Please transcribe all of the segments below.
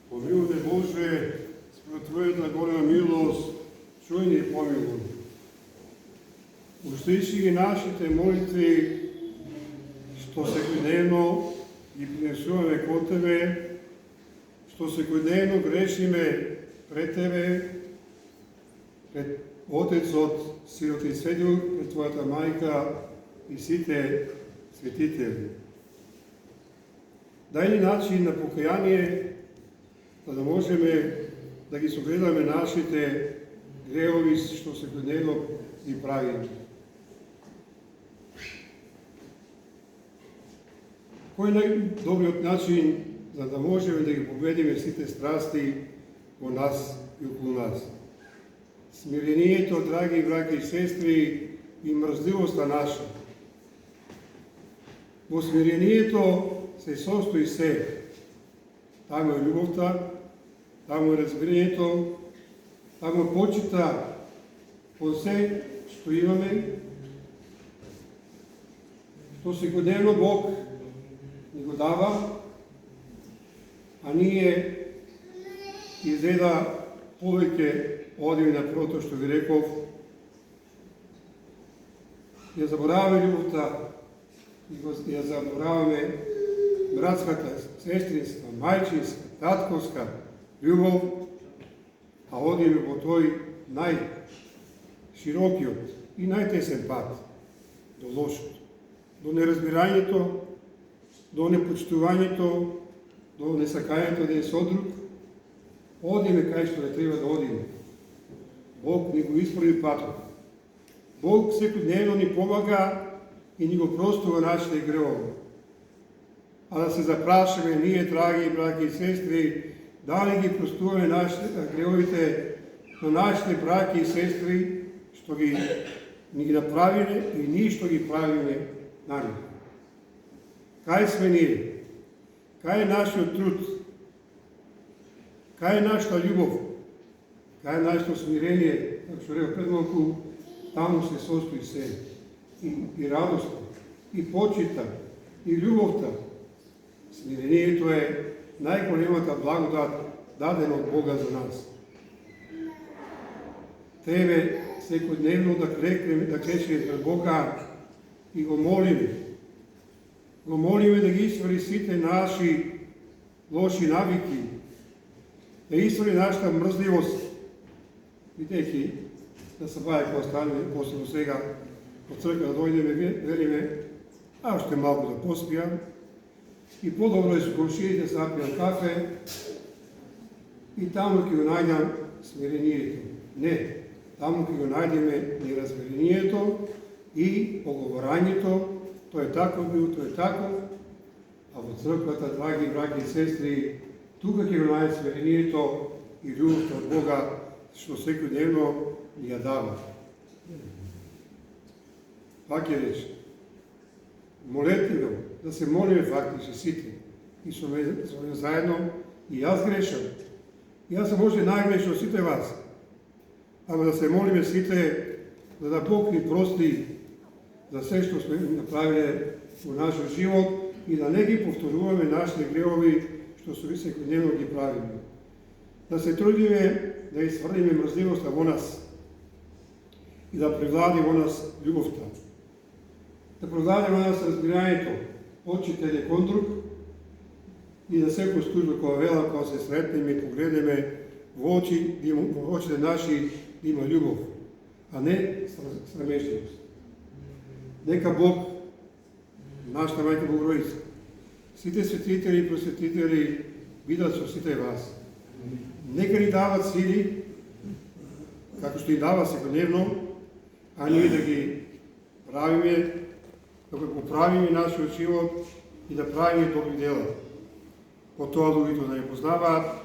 Помилуй Боже, според Твоята голема милост, чуй ни и помилуй. Услыши ги нашите молитви, що секојдневно ги принесуваме кod Тебе, što секојдневно грешиме пред Тебе, пред Отецот, Синот и Светиот, пред Твојата мајка и сите светители. Дај ни начин на покаяние, за да можеме да ги согледаме нашите грехови, што секојдневно ги правиме. Кој е најдобриот начин за да можеме да ги победиме сите страсти во нас и околу нас? Смирението, драги браќи и сестри, и мрзливоста наша. Во смирението се состои се. Тамо е љубовта, тамо е разбирањето, тамо е почита по се што имаме, што секојдневно Бог ни го дава, а ние изгледа повеќе одиме на првото што ви реков, ја забораваме љубовта, ја забораваме братската, сестринска, мајчинска, татковска љубов, а одиме во тој најширокиот и најтесен пат до лошото, до неразбирањето, до непочитувањето, до несакањето еден со друг. Одиме кај што не треба да одиме. Бог ни го исправи патот. Бог секојдневно ни помага и ни го простува нашите грехови. А да се запрашаме ние, драги браќи и сестри, дали ги простуваме нашите греховите на нашите браќи и сестри, што ни ги направиле и ние што ги правиме на нив. Кај сме ние? Кај е нашиот труд? Кај е нашата љубов? Кај е нашето смирение? Како што реков пред малку, таму се состои се. И радоста, и почита, и љубовта. Смирението е најголемата благодат дадена од Бога за нас. Тебе секојдневно да кречеме пред Бога и го молиме. Го молиме да ги исправи сите наши лоши навики, да исправи нашата мрзливост, бидејќи да се баја кога станеме после сега од црква да дојдеме, вериме, а уште малку да поспијам, и подобро е со комшиите да напијам кафе, и таму ќе го најдам смирението. Не, таму ќе го најдеме неразмирението и оговорањето. Тој е таков бил, тој е таков, а во црквата, драги браќи и сестри, тука ќе го најде смирението и љубовта од Бога, што секојдневно ни ја дава. Пак ќе рече, молете го, да се молиме фактичи сите, и со мене заедно, и јас грешам. Јас сум може најгрешен од сите вас, ама да се молиме сите, за да Бог ни прости за се што сме направиле во нашиот живот и да не ги повторуваме нашите грехови што секојдневно ги правиме. Да се трудиме да изврнеме мрзливоста во нас и да превлади во нас љубовта. Да превлади во нас разбирањето, почитење кон друг и да секој служба кога вела, кога се сретнеме и погледнеме во очите наши да има љубов, а не срамежливост. Нека Бог, нашата мајка Богородица, сите светители и просветители бидат со сите вас. Нека ни дават сили, како што ни дава секојдневно, а ние да ги правиме, да го поправиме нашиот живот и да правиме добри дела. По тоа другите да не познаваат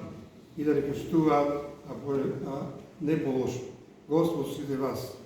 и да не почитуваат, а не по лошо. Господ сите вас.